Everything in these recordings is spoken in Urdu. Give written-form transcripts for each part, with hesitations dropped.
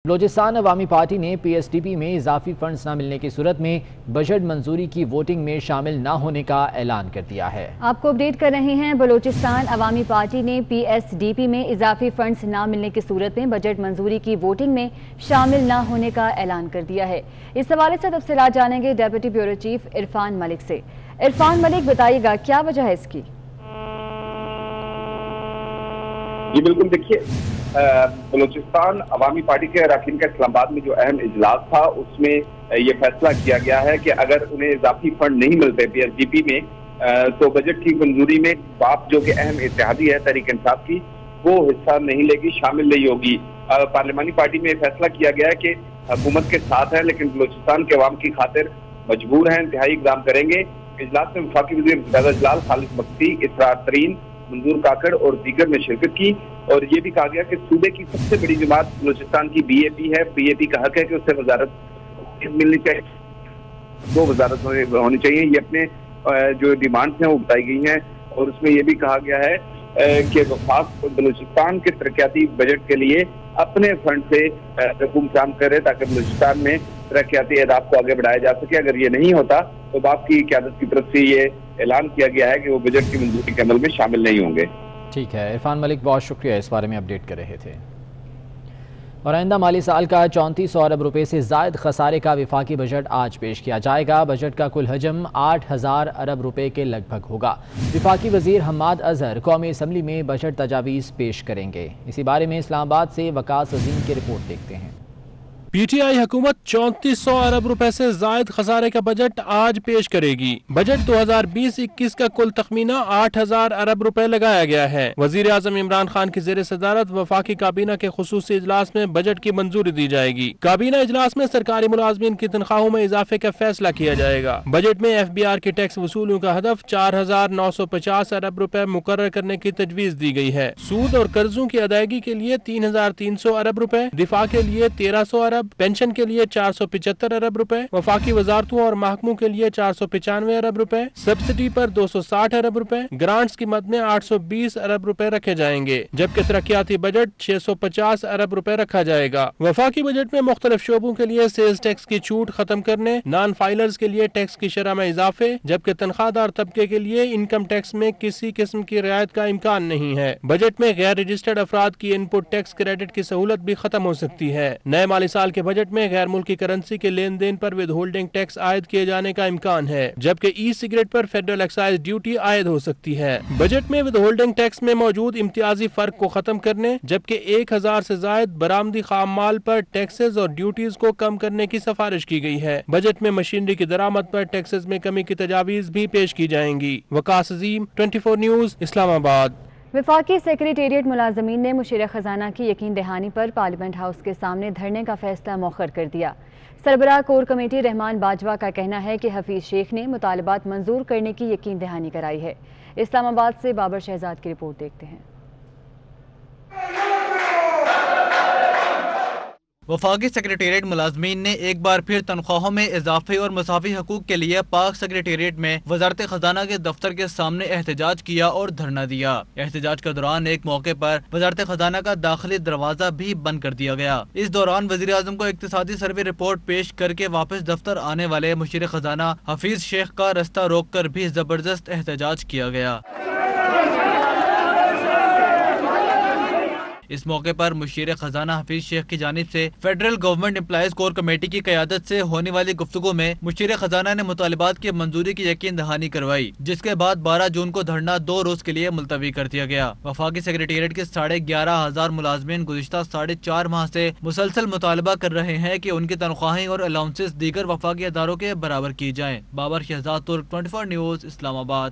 بلوچستان عوامی پارٹی نے پی ایس ڈی پی میں اضافی فنڈز نہ ملنے کی صورت میں بجٹ منظوری کی ووٹنگ میں شامل نہ ہونے کا اعلان کر دیا ہے۔ آپ کو اپڈیٹ کر رہے ہیں۔ بلوچستان عوامی پارٹی نے پی ایس ڈی پی میں اضافی فنڈز نہ ملنے کی صورت میں بجٹ منظوری کی ووٹنگ میں شامل نہ ہونے کا اعلان کر دیا ہے۔ اس حوالے سے تفصیلات جانیں گے ڈیپٹی بیورو چیف عرفان ملک سے۔ عرفان ملک، بتائیے گا کیا وجہ ہے اس کی؟ جی بالکل، دیکھیے بلوچستان عوامی پارٹی کے اراکین کا اسلام آباد میں جو اہم اجلاس تھا اس میں یہ فیصلہ کیا گیا ہے کہ اگر انہیں اضافی فنڈ نہیں ملتے پی ایس ڈی پی میں تو بجٹ کی منظوری میں باپ جو کہ اہم اتحادی ہے تحریک انصاف کی، وہ حصہ نہیں لے گی، شامل نہیں ہوگی۔ پارلیمانی پارٹی میں یہ فیصلہ کیا گیا ہے کہ حکومت کے ساتھ ہے لیکن بلوچستان کے عوام کی خاطر مجبور ہیں، انتہائی اقدام کریں گے۔ اجلاس میں وفاقی وزیر زیادہ جلال، خالد مکسی، اسرار ترین، منظور کاکڑ اور دیگر نے شرکت کی، اور یہ بھی کہا گیا کہ صوبے کی سب سے بڑی جماعت بلوچستان کی بی اے پی ہے۔ بی اے پی کا حق ہے کہ اسے وزارت ملنی چاہیے، وہ وزارت ہونی چاہیے۔ یہ اپنے جو ڈیمانڈز ہیں وہ بتائی گئی ہیں، اور اس میں یہ بھی کہا گیا ہے کہ وفاق بلوچستان کے ترقیاتی بجٹ کے لیے اپنے فنڈ سے رقم کام کرے تاکہ بلوچستان میں ترقیاتی اہداف کو آگے بڑھایا جا سکے۔ اگر یہ نہیں ہوتا تو باپ کی قیادت کی طرف سے یہ اعلان کیا گیا ہے کہ وہ بجٹ کی منظوری کے عمل میں شامل نہیں ہوں گے۔ ٹھیک ہے، عرفان ملک بہت شکریہ، اس بارے میں اپڈیٹ کر رہے تھے۔ اور آئندہ مالی سال کا 3400 ارب روپے سے زائد خسارے کا وفاقی بجٹ آج پیش کیا جائے گا۔ بجٹ کا کل حجم 8000 ارب روپے کے لگ بھگ ہوگا۔ وفاقی وزیر حماد اظہر قومی اسمبلی میں بجٹ تجاویز پیش کریں گے۔ اسی بارے میں اسلام آباد سے وقاص عظیم کی رپورٹ دیکھتے ہیں۔ پی ٹی آئی حکومت 3400 ارب روپے سے زائد خسارے کا بجٹ آج پیش کرے گی۔ بجٹ 2020-21 کا کل تخمینہ 8000 ارب روپے لگایا گیا ہے۔ وزیر اعظم عمران خان کی زیر صدارت وفاقی کابینہ کے خصوصی اجلاس میں بجٹ کی منظوری دی جائے گی۔ کابینہ اجلاس میں سرکاری ملازمین کی تنخواہوں میں اضافے کا فیصلہ کیا جائے گا۔ بجٹ میں ایف بی آر کی ٹیکس وصولیوں کا ہدف 4950 ارب روپے مقرر کرنے کی تجویز دی گئی ہے۔ سود اور قرضوں کی ادائیگی کے لیے 3300 ارب روپے، دفاع کے لیے 1300 ارب، پینشن کے لیے 475 ارب روپے، وفاقی وزارتوں اور محکموں کے لیے 495 ارب روپے، سبسڈی پر 260 ارب روپے، گرانٹس کی مد میں 820 ارب روپے رکھے جائیں گے، جبکہ ترقیاتی بجٹ 650 ارب روپے رکھا جائے گا۔ وفاقی بجٹ میں مختلف شعبوں کے لیے سیلز ٹیکس کی چھوٹ ختم کرنے، نان فائلرز کے لیے ٹیکس کی شرح میں اضافے، جبکہ تنخواہ دار طبقے کے لیے انکم ٹیکس میں کسی قسم کی رعایت کا امکان نہیں ہے۔ بجٹ میں غیر رجسٹرڈ افراد کی ان پٹ ٹیکس کریڈٹ کی سہولت بھی ختم ہو سکتی ہے۔ نئے مالی سال کے بجٹ میں غیر ملکی کرنسی کے لین دین پر ود ہولڈنگ ٹیکس عائد کیے جانے کا امکان ہے، جبکہ ای سگریٹ پر فیڈرل ایکسائز ڈیوٹی عائد ہو سکتی ہے۔ بجٹ میں ود ہولڈنگ ٹیکس میں موجود امتیازی فرق کو ختم کرنے، جبکہ 1000 سے زائد برآمدی خام مال پر ٹیکسز اور ڈیوٹیز کو کم کرنے کی سفارش کی گئی ہے۔ بجٹ میں مشینری کی درآمد پر ٹیکسز میں کمی کی تجاویز بھی پیش کی جائیں گی۔ وقاص عظیم، 24 نیوز، اسلام آباد۔ وفاقی سیکریٹریٹ ملازمین نے مشیر خزانہ کی یقین دہانی پر پارلیمنٹ ہاؤس کے سامنے دھرنے کا فیصلہ مؤخر کر دیا۔ سربراہ کور کمیٹی رحمان باجوہ کا کہنا ہے کہ حفیظ شیخ نے مطالبات منظور کرنے کی یقین دہانی کرائی ہے۔ اسلام آباد سے بابر شہزاد کی رپورٹ دیکھتے ہیں۔ وفاقی سیکریٹریٹ ملازمین نے ایک بار پھر تنخواہوں میں اضافے اور مساوی حقوق کے لیے پاک سیکریٹریٹ میں وزارت خزانہ کے دفتر کے سامنے احتجاج کیا اور دھرنا دیا۔ احتجاج کے دوران ایک موقع پر وزارت خزانہ کا داخلی دروازہ بھی بند کر دیا گیا۔ اس دوران وزیر اعظم کو اقتصادی سروے رپورٹ پیش کر کے واپس دفتر آنے والے مشیر خزانہ حفیظ شیخ کا رستہ روک کر بھی زبردست احتجاج کیا گیا۔ اس موقع پر مشیر خزانہ حفیظ شیخ کی جانب سے federal government employees core committee کی قیادت سے ہونے والی گفتگو میں مشیر خزانہ نے مطالبات کی منظوری کی یقین دہانی کروائی، جس کے بعد 12 جون کو دھرنا 2 روز کے لیے ملتوی کر دیا گیا۔ وفاقی سیکریٹریٹ کے 11,500 ملازمین گزشتہ 4.5 ماہ سے مسلسل مطالبہ کر رہے ہیں کہ ان کی تنخواہیں اور الاؤنسز دیگر وفاقی اداروں کے برابر کی جائیں۔ بابر شہزاد ترک، 24 نیوز، اسلام آباد۔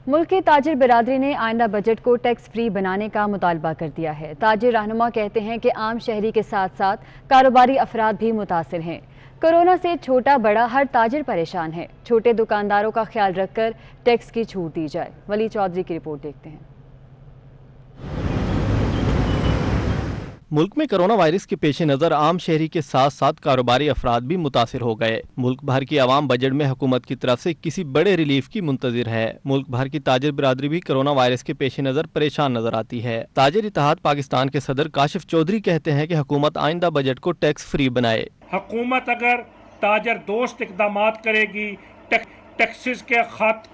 ملک کی تاجر برادری نے آئندہ بجٹ کو ٹیکس فری بنانے کا مطالبہ کر دیا ہے۔ تاجر رہنما کہتے ہیں کہ عام شہری کے ساتھ ساتھ کاروباری افراد بھی متاثر ہیں۔ کورونا سے چھوٹا بڑا ہر تاجر پریشان ہے۔ چھوٹے دکانداروں کا خیال رکھ کر ٹیکس کی چھوٹ دی جائے۔ ولی چودھری کی رپورٹ دیکھتے ہیں۔ ملک میں کرونا وائرس کے پیش نظر عام شہری کے ساتھ ساتھ کاروباری افراد بھی متاثر ہو گئے۔ ملک بھر کی عوام بجٹ میں حکومت کی طرف سے کسی بڑے ریلیف کی منتظر ہے۔ ملک بھر کی تاجر برادری بھی کرونا وائرس کے پیش نظر پریشان نظر آتی ہے۔ تاجر اتحاد پاکستان کے صدر کاشف چودھری کہتے ہیں کہ حکومت آئندہ بجٹ کو ٹیکس فری بنائے۔ حکومت اگر تاجر دوست اقدامات کرے گی، ٹیکسز کے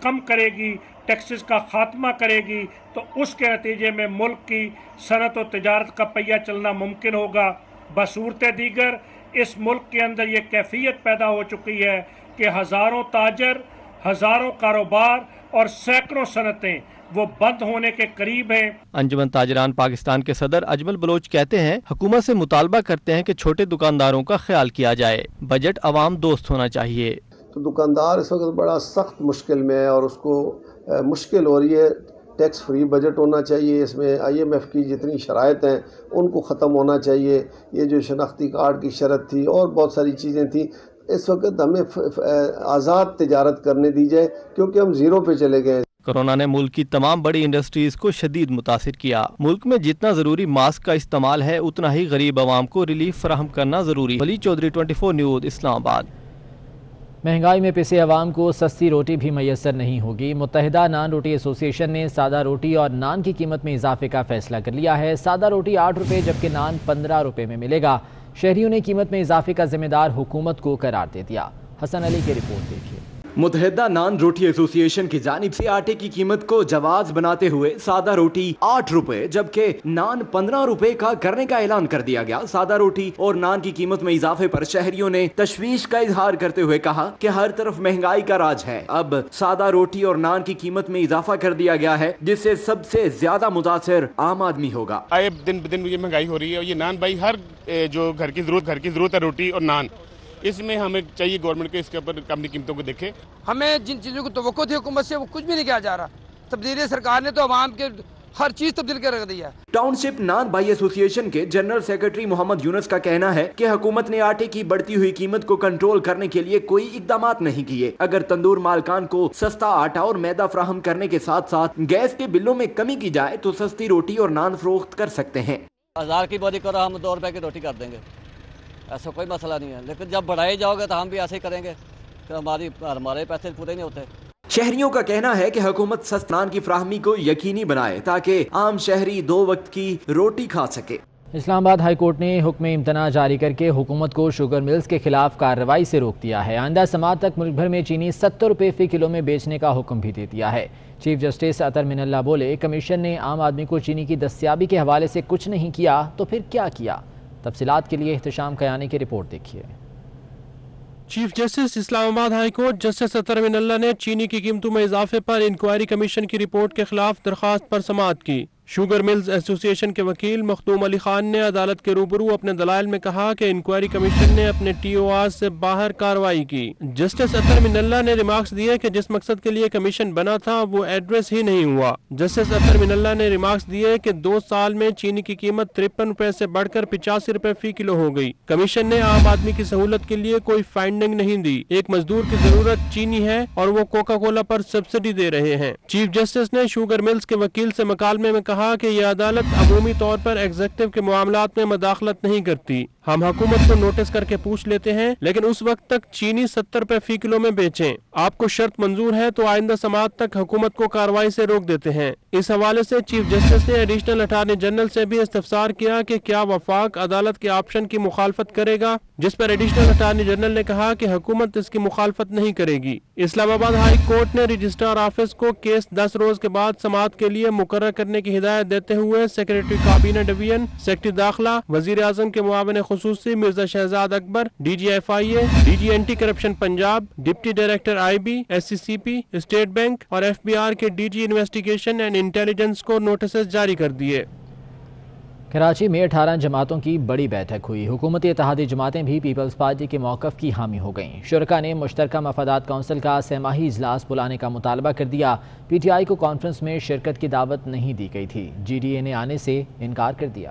کم کرے گی، ٹیکسز کا خاتمہ کرے گی، تو اس کے نتیجے میں ملک کی صنعت و تجارت کا پہیہ چلنا ممکن ہوگا۔ بصورت دیگر اس ملک کے اندر یہ کیفیت پیدا ہو چکی ہے کہ ہزاروں تاجر، ہزاروں کاروبار اور سینکڑوں صنعتیں وہ بند ہونے کے قریب ہیں۔ انجمن تاجران پاکستان کے صدر اجمل بلوچ کہتے ہیں حکومت سے مطالبہ کرتے ہیں کہ چھوٹے دکانداروں کا خیال کیا جائے، بجٹ عوام دوست ہونا چاہیے۔ تو دکاندار اس وقت بڑا سخت مشکل میں ہے اور اس کو مشکل ہو رہی ہے۔ ٹیکس فری بجٹ ہونا چاہیے، اس میں IMF کی جتنی شرائط ہیں ان کو ختم ہونا چاہیے۔ یہ جو شناختی کارڈ کی شرط تھی اور بہت ساری چیزیں تھیں، اس وقت ہمیں آزاد تجارت کرنے دی جائے کیونکہ ہم زیرو پہ چلے گئے۔ کورونا نے ملک کی تمام بڑی انڈسٹریز کو شدید متاثر کیا۔ ملک میں جتنا ضروری ماسک کا استعمال ہے اتنا ہی غریب عوام کو ریلیف فراہم کرنا ضروری۔ ولی چودھری 24 نیوز اسلام آباد۔ مہنگائی میں پسے عوام کو سستی روٹی بھی میسر نہیں ہوگی۔ متحدہ نان روٹی ایسوسی ایشن نے سادہ روٹی اور نان کی قیمت میں اضافے کا فیصلہ کر لیا ہے۔ سادہ روٹی 8 روپے جبکہ نان 15 روپے میں ملے گا۔ شہریوں نے قیمت میں اضافے کا ذمہ دار حکومت کو قرار دے دیا۔ حسن علی کی رپورٹ دیکھیے۔ متحدہ نان روٹی ایسوسی ایشن کی جانب سے آٹے کی قیمت کو جواز بناتے ہوئے سادہ روٹی 8 روپے جبکہ نان 15 روپے کا کرنے کا اعلان کر دیا گیا۔ سادہ روٹی اور نان کی قیمت میں اضافے پر شہریوں نے تشویش کا اظہار کرتے ہوئے کہا کہ ہر طرف مہنگائی کا راج ہے۔ اب سادہ روٹی اور نان کی قیمت میں اضافہ کر دیا گیا ہے جس سے سب سے زیادہ متاثر عام آدمی ہوگا۔ دن بدن یہ مہنگائی ہو رہی ہے اور یہ نان بھائی ہر جو گھر کی ضرورت ہے روٹی اور نان، اس میں ہمیں چاہیے گورنمنٹ کے اس کے اوپر اپنی قیمتوں کو دیکھے۔ ہمیں جن چیزوں کو توقع تھی حکومت سے وہ کچھ بھی نہیں کیا جا رہا۔ تبدیلی سرکار نے تو عوام کے ہر چیز تبدیل کر رکھ دی ہے۔ ٹاؤن شپ نان بائی ایسوسی ایشن کے جنرل سیکرٹری محمد یونس کا کہنا ہے کہ حکومت نے آٹے کی بڑھتی ہوئی قیمت کو کنٹرول کرنے کے لیے کوئی اقدامات نہیں کیے۔ اگر تندور مالکان کو سستا آٹا اور میدا فراہم کرنے کے ساتھ ساتھ گیس کے بلوں میں کمی کی جائے تو سستی روٹی اور نان فروخت کر سکتے ہیں۔ 1000 کی بوری کرو، ہم 2 روپے کی روٹی کر دیں گے، ایسا کوئی مسئلہ نہیں ہے، لیکن جب بڑھائے جاؤ گے تو ہم بھی ایسے ہی کریں گے کہ ہمارے پیسے پورے نہیں ہوتے۔ شہریوں کا کہنا ہے کہ حکومت سستے نان کی فراہمی کو یقینی بنائے تاکہ عام شہری 2 وقت کی روٹی کھا سکے۔ اسلام آباد ہائی کورٹ نے حکم امتناع جاری کر کے حکومت کو شوگر ملز کے خلاف کارروائی سے روک دیا ہے۔ آئندہ سماعت تک ملک بھر میں چینی 70 روپے فی کلو میں بیچنے کا حکم بھی دے دیا ہے۔ چیف جسٹس عطر من اللہ بولے کمیشن نے عام آدمی کو چینی کی دستیابی کے حوالے سے کچھ نہیں کیا تو پھر کیا کیا؟ تفصیلات کے لیے احتشام قیانی کی رپورٹ دیکھیے۔ چیف جسٹس اسلام آباد ہائی کورٹ جسٹس عطر من اللہ نے چینی کی قیمتوں میں اضافے پر انکوائری کمیشن کی رپورٹ کے خلاف درخواست پر سماعت کی۔ شوگر ملز ایسوسی ایشن کے وکیل مخدوم علی خان نے عدالت کے روبرو اپنے دلائل میں کہا کہ انکوائری کمیشن نے اپنے TOR سے باہر کارروائی کی۔ جسٹس عطر من اللہ نے ریمارکس دیے کہ جس مقصد کے لیے کمیشن بنا تھا وہ ایڈریس ہی نہیں ہوا۔ جسٹس عطر من اللہ نے ریمارکس دیے کہ 2 سال میں چینی کی قیمت 53 روپے سے بڑھ کر 85 روپے فی کلو ہو گئی۔ کمیشن نے عام آدمی کی سہولت کے لیے کوئی فائنڈنگ نہیں دی۔ ایک مزدور کی ضرورت چینی ہے اور وہ کوکا کولا پر سبسڈی دے رہے ہیں۔ چیف جسٹس نے شوگر ملز کے وکیل سے مکالمے میں کہا کہ یہ عدالت عمومی طور پر ایگزیکٹو کے معاملات میں مداخلت نہیں کرتی۔ ہم حکومت کو نوٹس کر کے پوچھ لیتے ہیں لیکن اس وقت تک چینی 70 روپے فی کلو میں بیچیں۔ آپ کو شرط منظور ہے تو آئندہ سماعت تک حکومت کو کارروائی سے روک دیتے ہیں۔ اس حوالے سے چیف جسٹس نے ایڈیشنل اٹارنی جنرل سے بھی استفسار کیا کہ کیا وفاق عدالت کے آپشن کی مخالفت کرے گا، جس پر ایڈیشنل اٹارنی جنرل نے کہا کہ حکومت اس کی مخالفت نہیں کرے گی۔ اسلام آباد ہائی کورٹ نے رجسٹرار آفس کو کیس 10 روز کے بعد سماعت کے لیے مقرر کرنے کی ہدایت دیتے ہوئے سیکریٹری کابینہ ڈویژن، سیکریٹری داخلہ، وزیر اعظم کے معاون خصوصی Mirza Shahzad Akbar, DG FIA، DG anti corruption Punjab, deputy director IB، SCCP، state bank اور FBR کے DG انویسٹیگیشن اینڈ انٹیلیجنس کو نوٹسز جاری کر دیے۔ کراچی میں 18 جماعتوں کی بڑی بیٹھک ہوئی۔ حکومتی اتحادی جماعتیں بھی پیپلز پارٹی کے موقف کی حامی ہو گئیں۔ شرکاء نے مشترکہ مفادات کونسل کا 3 ماہی اجلاس بلانے کا مطالبہ کر دیا۔ PTI کو کانفرنس میں شرکت کی دعوت نہیں دی گئی تھی۔ GDA نے آنے سے انکار کر دیا۔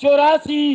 84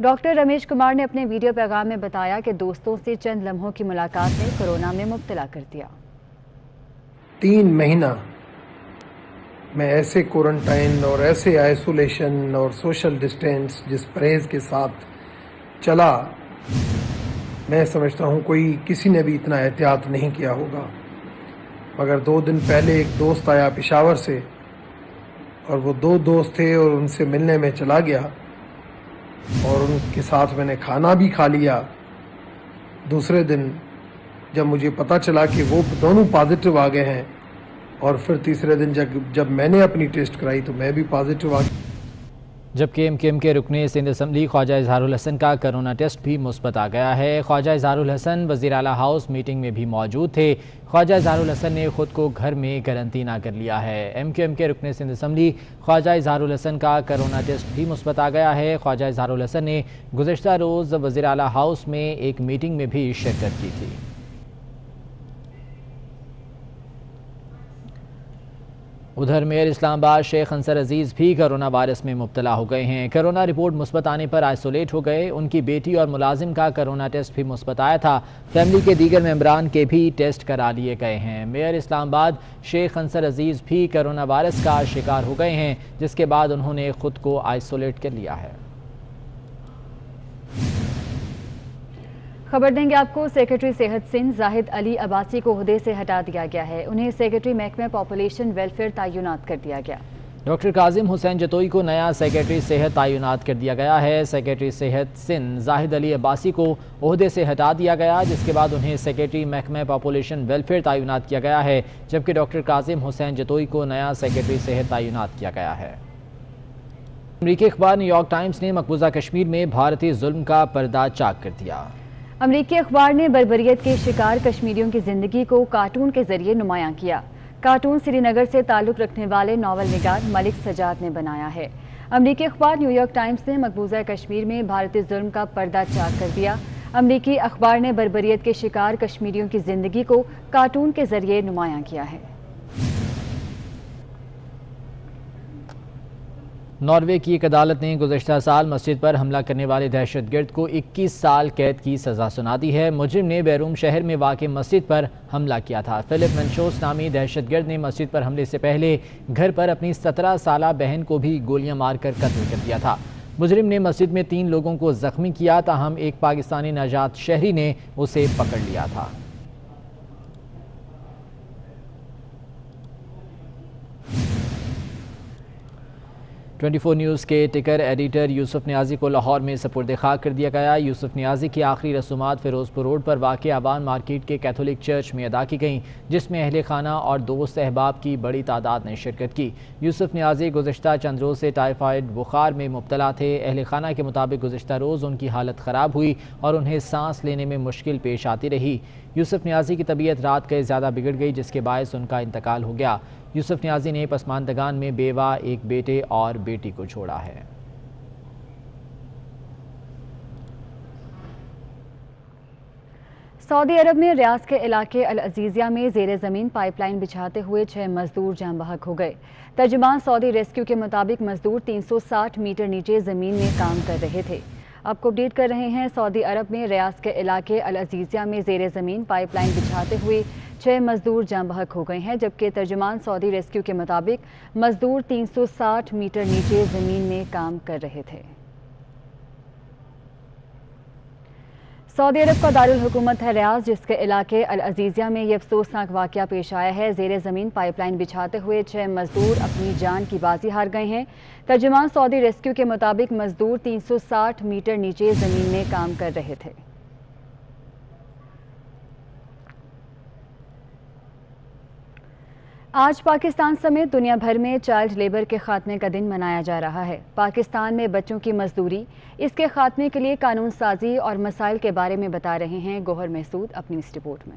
ڈاکٹر رمیش کمار نے اپنے ویڈیو پیغام میں بتایا کہ دوستوں سے چند لمحوں کی ملاقات نے کورونا میں مبتلا کر دیا۔ 3 مہینہ میں ایسے کوارنٹائن اور ایسے آئسولیشن اور سوشل ڈسٹینس جس پرہیز کے ساتھ چلا، میں سمجھتا ہوں کوئی کسی نے بھی اتنا احتیاط نہیں کیا ہوگا۔ مگر 2 دن پہلے ایک دوست آیا پشاور سے، اور وہ 2 دوست تھے اور ان سے ملنے میں چلا گیا اور ان کے ساتھ میں نے کھانا بھی کھا لیا۔ دوسرے دن جب مجھے پتہ چلا کہ وہ دونوں پازیٹیو آ گئے ہیں، اور پھر تیسرے دن جب میں نے اپنی ٹیسٹ کرائی تو میں بھی پازیٹیو آ گیا۔ جبکہ MKM کے رکن سندھ اسمبلی خواجہ اظہار الحسن کا کرونا ٹیسٹ بھی مثبت آ گیا ہے۔ خواجہ اظہار الحسن وزیر اعلیٰ ہاؤس میٹنگ میں بھی موجود تھے۔ خواجہ اظہار الحسن نے خود کو گھر میں قرنطینہ کر لیا ہے۔ MKM کے رکن سندھ اسمبلی خواجہ اظہار الحسن کا کرونا ٹیسٹ بھی مثبت آ گیا ہے۔ خواجہ اظہار الحسن نے گزشتہ روز وزیر اعلیٰ ہاؤس میں ایک میٹنگ میں بھی شرکت کی تھی۔ ادھر میئر اسلام آباد شیخ انصر عزیز بھی کرونا وائرس میں مبتلا ہو گئے ہیں۔ کرونا رپورٹ مثبت آنے پر آئسولیٹ ہو گئے۔ ان کی بیٹی اور ملازم کا کرونا ٹیسٹ بھی مثبت آیا تھا۔ فیملی کے دیگر ممبران کے بھی ٹیسٹ کرا لیے گئے ہیں۔ میئر اسلام آباد شیخ انصر عزیز بھی کرونا وائرس کا شکار ہو گئے ہیں، جس کے بعد انہوں نے خود کو آئسولیٹ کر لیا ہے۔ خبر دیں گے آپ کو، سیکرٹری صحت سندھ زاہد علی عباسی کو عہدے سے ہٹا دیا گیا ہے۔ انہیں سیکرٹری محکمہ پاپولیشن ویلفیئر تعینات کر دیا گیا۔ ڈاکٹر کاظم حسین جتوئی کو نیا سیکرٹری صحت تعینات کر دیا گیا ہے۔ سیکرٹری صحت سندھ زاہد علی عباسی کو عہدے سے ہٹا دیا گیا، جس کے بعد انہیں سیکرٹری محکمہ پاپولیشن ویلفیئر تعینات کیا گیا ہے، جبکہ ڈاکٹر کاظم حسین جتوئی کو نیا سیکرٹری صحت تعینات کیا گیا ہے۔ امریکی اخبار نیو یارک ٹائمز نے مقبوضہ کشمیر میں بھارتی ظلم کا پردہ چاک کر دیا۔ امریکی اخبار نے بربریت کے شکار کشمیریوں کی زندگی کو کارٹون کے ذریعے نمایاں کیا۔ کارٹون سری نگر سے تعلق رکھنے والے ناول نگار ملک سجاد نے بنایا ہے۔ امریکی اخبار نیو یارک ٹائمز نے مقبوضہ کشمیر میں بھارتی ظلم کا پردہ چاک کر دیا۔ امریکی اخبار نے بربریت کے شکار کشمیریوں کی زندگی کو کارٹون کے ذریعے نمایاں کیا ہے۔ ناروے کی ایک عدالت نے گزشتہ سال مسجد پر حملہ کرنے والے دہشت گرد کو 21 سال قید کی سزا سنا دی ہے۔ مجرم نے بیروم شہر میں واقع مسجد پر حملہ کیا تھا۔ فلپ منشوس نامی دہشت گرد نے مسجد پر حملے سے پہلے گھر پر اپنی 17 سالہ بہن کو بھی گولیاں مار کر قتل کر دیا تھا۔ مجرم نے مسجد میں 3 لوگوں کو زخمی کیا، تاہم ایک پاکستانی نژاد شہری نے اسے پکڑ لیا تھا۔ ٹوئنٹی فور نیوز کے ٹکر ایڈیٹر یوسف نیازی کو لاہور میں سپرد خاک کر دیا گیا۔ یوسف نیازی کی آخری رسومات فیروز پور روڈ پر واقع آبان مارکیٹ کے کیتھولک چرچ میں ادا کی گئیں، جس میں اہل خانہ اور دوست احباب کی بڑی تعداد نے شرکت کی۔ یوسف نیازی گزشتہ چند روز سے ٹائیفائڈ بخار میں مبتلا تھے۔ اہل خانہ کے مطابق گزشتہ روز ان کی حالت خراب ہوئی اور انہیں سانس لینے میں مشکل پیش آتی رہی۔ یوسف نیازی کی طبیعت رات کے زیادہ بگڑ گئی، جس کے باعث ان کا انتقال ہو گیا۔ یوسف نیازی نے پسماندگان میں بیوہ، ایک بیٹے اور بیٹی کو چھوڑا ہے۔ سعودی عرب میں ریاض کے علاقے العزیزیہ میں زیر زمین پائپ لائن بچھاتے ہوئے 6 مزدور جاں بحق ہو گئے۔ ترجمان سعودی ریسکیو کے مطابق مزدور 360 میٹر نیچے زمین میں کام کر رہے تھے۔ آپ کو اپڈیٹ کر رہے ہیں، سعودی عرب میں ریاض کے علاقے العزیزیہ میں زیر زمین پائپ لائن بچھاتے ہوئے 6 مزدور جاں بحق ہو گئے ہیں، جبکہ ترجمان سعودی ریسکیو کے مطابق مزدور 360 میٹر نیچے زمین میں کام کر رہے تھے۔ سعودی عرب کا دارالحکومت ہے ریاض، جس کے علاقے العزیزیہ میں یہ افسوسناک واقعہ پیش آیا ہے۔ زیر زمین پائپ لائن بچھاتے ہوئے 6 مزدور اپنی جان کی بازی ہار گئے ہیں۔ ترجمان سعودی ریسکیو کے مطابق مزدور 360 میٹر نیچے زمین میں کام کر رہے تھے۔ آج پاکستان سمیت دنیا بھر میں چائلڈ لیبر کے خاتمے کا دن منایا جا رہا ہے۔ پاکستان میں بچوں کی مزدوری، اس کے خاتمے کے لیے قانون سازی اور مسائل کے بارے میں بتا رہے ہیں گوہر محسود اپنی اس رپورٹ میں۔